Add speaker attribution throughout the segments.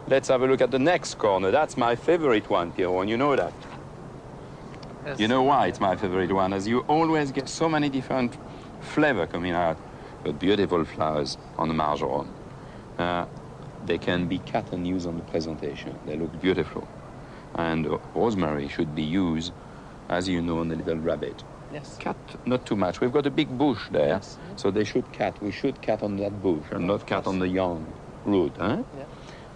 Speaker 1: Let's have a look at the next corner. That's my favorite one, Pierrot, and you know that.
Speaker 2: Yes.
Speaker 1: You know why it's my favorite one? As you always get so many different flavor coming out. But beautiful flowers on the marjoram. They can be cut and used on the presentation. They look beautiful. And rosemary should be used, as you know, on a little rabbit.
Speaker 2: Yes.
Speaker 1: Cut not too much. We've got a big bush there,
Speaker 2: yes.
Speaker 1: So they should cut. We should cut on that bush and not cut on the young root. Huh?
Speaker 2: Yeah.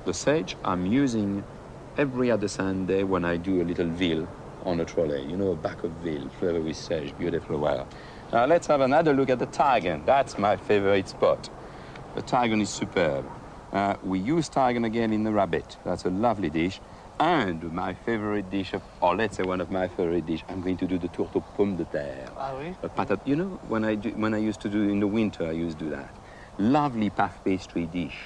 Speaker 1: The sage I'm using every other Sunday when I do a little veal on a trolley. You know, a back of veal, flavor with sage, beautiful well. Now let's have another look at the tarragon. That's my favorite spot. The tarragon is superb. We use tarragon again in the rabbit. That's a lovely dish. And my favorite dish, or let's say one of my favorite dish, I'm going to do the tourte aux pommes de terre.
Speaker 2: Ah, oui?
Speaker 1: A patate. You know, when I used to do in the winter, I used to do that. Lovely puff pastry dish.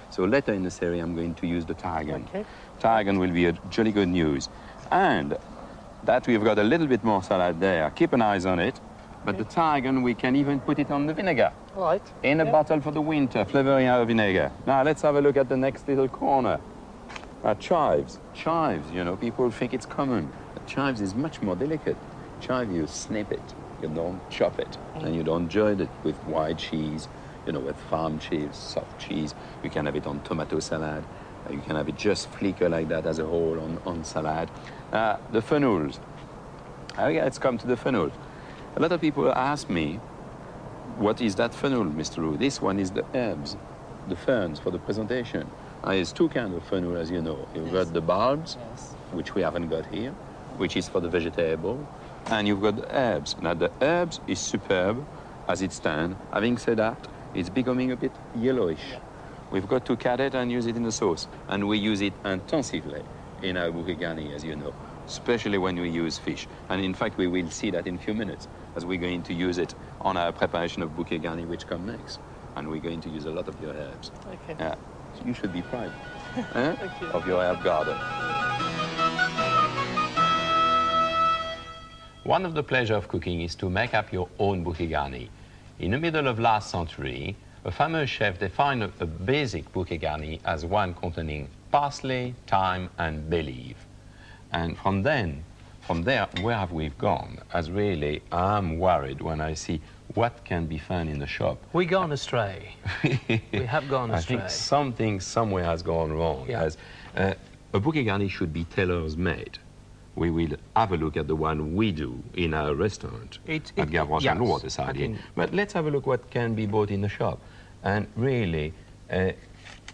Speaker 1: So later in the series, I'm going to use the tarragon.
Speaker 2: Okay.
Speaker 1: Tarragon will be a jolly good news. And that we've got a little bit more salad there. Keep an eye on it. But the tarragon, we can even put it on the vinegar.
Speaker 2: Right.
Speaker 1: In a bottle for the winter, flavoring our vinegar. Now let's have a look at the next little corner. Chives. Chives, you know, people think it's common. But chives is much more delicate. Chive, you snip it. You don't chop it. And you don't join it with white cheese, you know, with farm cheese, soft cheese. You can have it on tomato salad. You can have it just flicker like that as a whole on salad. The fennels. Let's come to the fennel. A lot of people ask me, what is that fennel, Mr. Roux? This one is the herbs, the ferns for the presentation. There's two kinds of fennel, as you know. You've got the bulbs, which we haven't got here, which is for the vegetable, and you've got the herbs. Now, the herbs is superb as it stands. Having said that, it's becoming a bit yellowish. Yeah. We've got to cut it and use it in the sauce, and we use it intensively in our bouquet garni, as you know, especially when we use fish. And in fact, we will see that in a few minutes, as we're going to use it on our preparation of bouquet garni, which come next. And we're going to use a lot of your herbs.
Speaker 2: Okay.
Speaker 1: You should be proud of your herb garden. One of the pleasures of cooking is to make up your own bouquet garni. In the middle of last century, a famous chef defined a basic bouquet garni as one containing parsley, thyme, and bay leaf. And from there, where have we gone? As really, I'm worried when I see what can be found in the shop.
Speaker 2: We've gone astray. We have gone astray.
Speaker 1: I think something somewhere has gone wrong.
Speaker 2: Yeah.
Speaker 1: A bouquet garni should be tailors made. We will have a look at the one we do in our restaurant at Gavroche and Loire, Sardine. But let's have a look what can be bought in the shop and really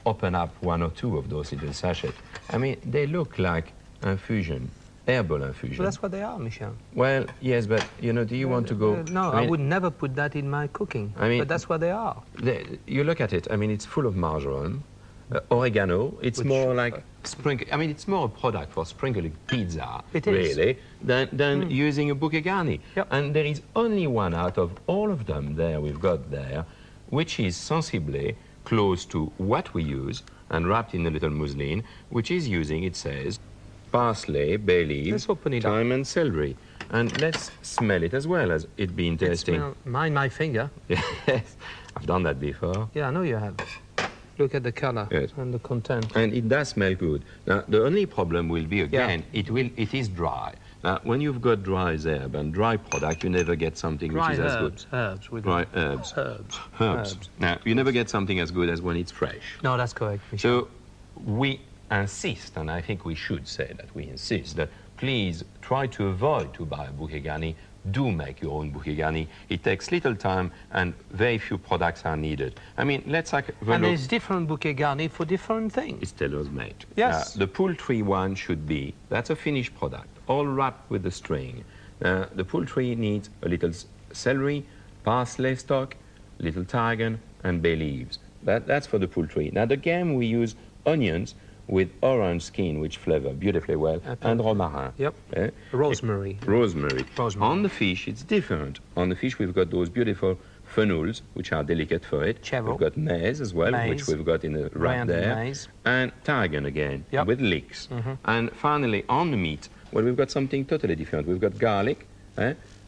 Speaker 1: open up one or two of those little sachets. I mean, they look like infusion. Herbal infusion.
Speaker 2: Well, that's what they are, Michel.
Speaker 1: Well, yes, but, you know, do you want to go...
Speaker 2: No, I would never put that in my cooking, but that's what they are.
Speaker 1: You look at it, I mean, it's full of marjoram, oregano, it's more like sprinkle... I mean, it's more a product for sprinkling pizza, really, than using a bouquet garni.
Speaker 2: Yep.
Speaker 1: And there is only one out of all of them there we've got there, which is sensibly close to what we use and wrapped in a little muslin, which is using, it says, parsley, bay leaf, thyme and celery. And let's smell it as well, as it be interesting.
Speaker 2: Mind my finger.
Speaker 1: Yes, I've done that before.
Speaker 2: Yeah, I know you have. Look at the color and the content.
Speaker 1: And it does smell good. Now, the only problem will be, again, it is dry. Now, when you've got dry herb and dry product, you never get something which is as good. Dry herbs. Herbs. Now, you never get something as good as when it's fresh.
Speaker 2: No, that's correct.
Speaker 1: So we insist, and I think we should say that we insist, that please try to avoid to buy a bouquet garni. Do make your own bouquet garni. It takes little time and very few products are needed. I mean, let's have a look.
Speaker 2: And there's different bouquet garni for different things.
Speaker 1: It's tailors made.
Speaker 2: Yes.
Speaker 1: The poultry one should be, that's a finished product, all wrapped with the string. The poultry needs a little celery, parsley stalk, little tarragon, and bay leaves. That's for the poultry. Now, the game we use onions with orange skin, which flavor beautifully well, and romarin.
Speaker 2: Yep. Rosemary.
Speaker 1: Rosemary. On the fish, it's different. On the fish, we've got those beautiful fennels, which are delicate for it.
Speaker 2: Chèvre.
Speaker 1: We've got maize as well, which we've got in the wrap there.
Speaker 2: Maize.
Speaker 1: And tarragon again, with leeks. And finally, on the meat, well, we've got something totally different. We've got garlic,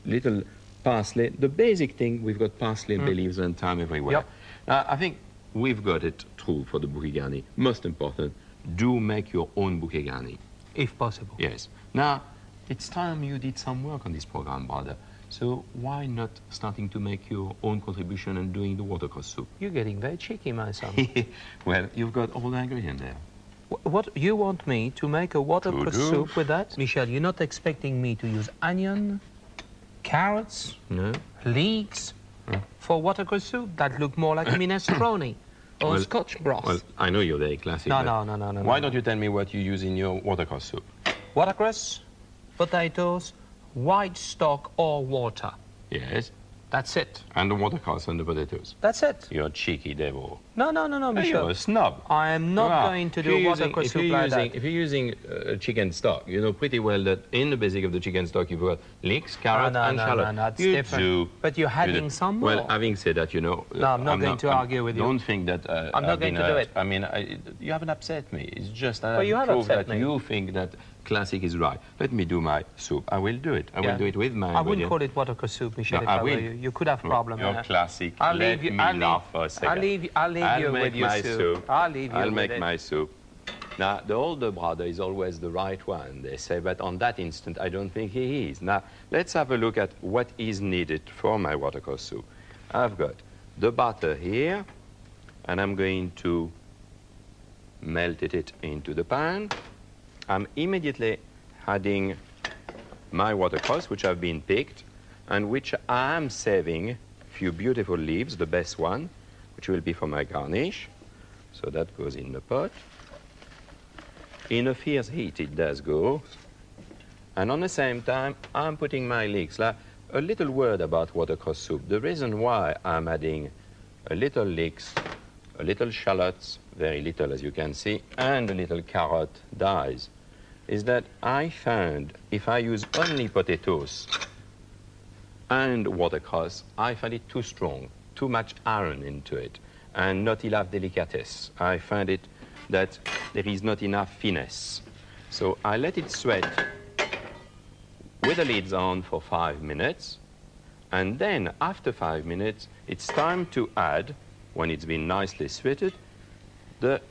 Speaker 1: little parsley. The basic thing, we've got parsley, bay leaves, and thyme everywhere.
Speaker 2: Yep.
Speaker 1: I think we've got it true for the bouquet garni. Most important, do make your own bouquet garni.
Speaker 2: If possible.
Speaker 1: Yes. Now, it's time you did some work on this program, brother. So why not starting to make your own contribution and doing the watercress soup?
Speaker 2: You're getting very cheeky, my son.
Speaker 1: Well, you've got all the ingredients there.
Speaker 2: What, you want me to make a watercress soup with that? Michel, you're not expecting me to use onion, carrots,
Speaker 1: No.
Speaker 2: leeks for watercress soup? That look more like a minestrone or Scotch broth.
Speaker 1: Well, I know you're very classic.
Speaker 2: No.
Speaker 1: Why don't you tell me what you use in your watercress soup?
Speaker 2: Watercress, potatoes, white stock or water.
Speaker 1: Yes.
Speaker 2: That's it.
Speaker 1: And the watercress and the potatoes.
Speaker 2: That's it.
Speaker 1: You're a cheeky devil.
Speaker 2: No, Michel.
Speaker 1: You're a snob.
Speaker 2: I am not going to do watercress soup like that.
Speaker 1: If you're using chicken stock, you know pretty well that in the basic of the chicken stock you've got leeks, carrot, and shallot.
Speaker 2: No, that's
Speaker 1: you
Speaker 2: different.
Speaker 1: Do.
Speaker 2: But you're having some more.
Speaker 1: Well, having said that, you know...
Speaker 2: No, I'm not going to argue with you.
Speaker 1: Don't think that
Speaker 2: I'm not going to do it.
Speaker 1: I mean, you haven't upset me. It's just
Speaker 2: Well, you have
Speaker 1: proof
Speaker 2: upset
Speaker 1: that
Speaker 2: me.
Speaker 1: you think that classic is right. Let me do my soup. I will do it. I will do it with my
Speaker 2: I wouldn't call it watercress soup, Michel, if I were you. You could have problem.
Speaker 1: You're classic.
Speaker 2: I'll
Speaker 1: Let
Speaker 2: leave
Speaker 1: me laugh for a second.
Speaker 2: I'll leave you with your soup. I'll leave you
Speaker 1: I'll
Speaker 2: with
Speaker 1: make
Speaker 2: it.
Speaker 1: my soup. Now, the older brother is always the right one, they say, but on that instant, I don't think he is. Now, let's have a look at what is needed for my watercress soup. I've got the butter here, and I'm going to melt it into the pan. I'm immediately adding my watercress, which have been picked, and which I'm saving a few beautiful leaves, the best one, which will be for my garnish. So that goes in the pot. In a fierce heat, it does go. And on the same time, I'm putting my leeks. Like, a little word about watercress soup. The reason why I'm adding a little leeks, a little shallots, very little as you can see, and a little carrot dice, is that I found if I use only potatoes and watercress, I find it too strong, too much iron into it, and not enough delicatesse. I find it that there is not enough finesse. So I let it sweat with the lids on for 5 minutes, and then after 5 minutes, it's time to add, when it's been nicely sweated, the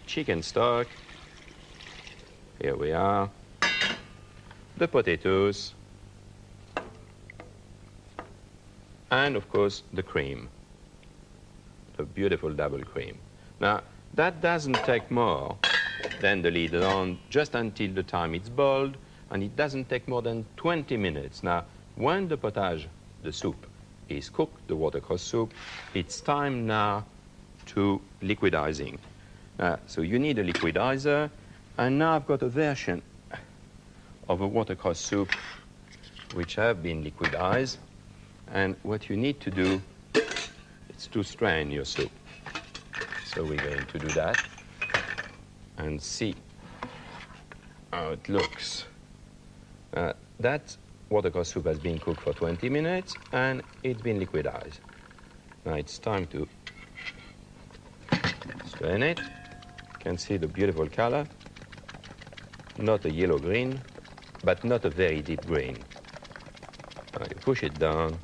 Speaker 1: chicken stock. Here we are. The potatoes. And, of course, the cream. The beautiful double cream. Now, that doesn't take more than the lid on, just until the time it's boiled, and it doesn't take more than 20 minutes. Now, when the potage, the soup, is cooked, the watercress soup, it's time now to liquidizing. So you need a liquidizer, and now I've got a version of a watercress soup which have been liquidized, and what you need to do is to strain your soup. So we're going to do that and see how it looks. That watercress soup has been cooked for 20 minutes and it's been liquidized. Now it's time to strain it. You can see the beautiful color. Not a yellow-green, but not a very deep green. Now you push it down,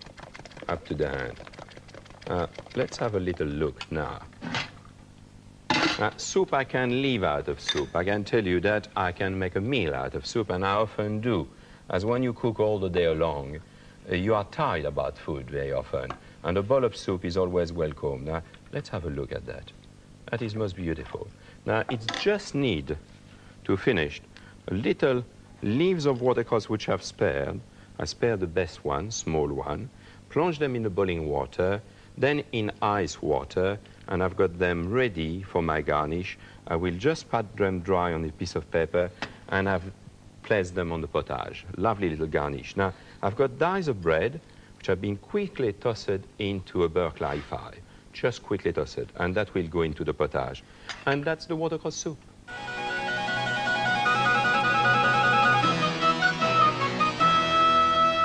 Speaker 1: up to the hand. Let's have a little look now. Soup I can leave out of soup. I can tell you that I can make a meal out of soup, and I often do. As when you cook all the day long, you are tired about food very often, and a bowl of soup is always welcome. Now, let's have a look at that. That is most beautiful. Now, it's just need to finish a little leaves of watercress which I've spared. I spared the best one, small one, plunge them in the boiling water, then in ice water, and I've got them ready for my garnish. I will just pat them dry on a piece of paper, and I've placed them on the potage. Lovely little garnish. Now, I've got dice of bread, which have been quickly tossed into a beurre clarified. Just quickly tossed, and that will go into the potage. And that's the watercress soup.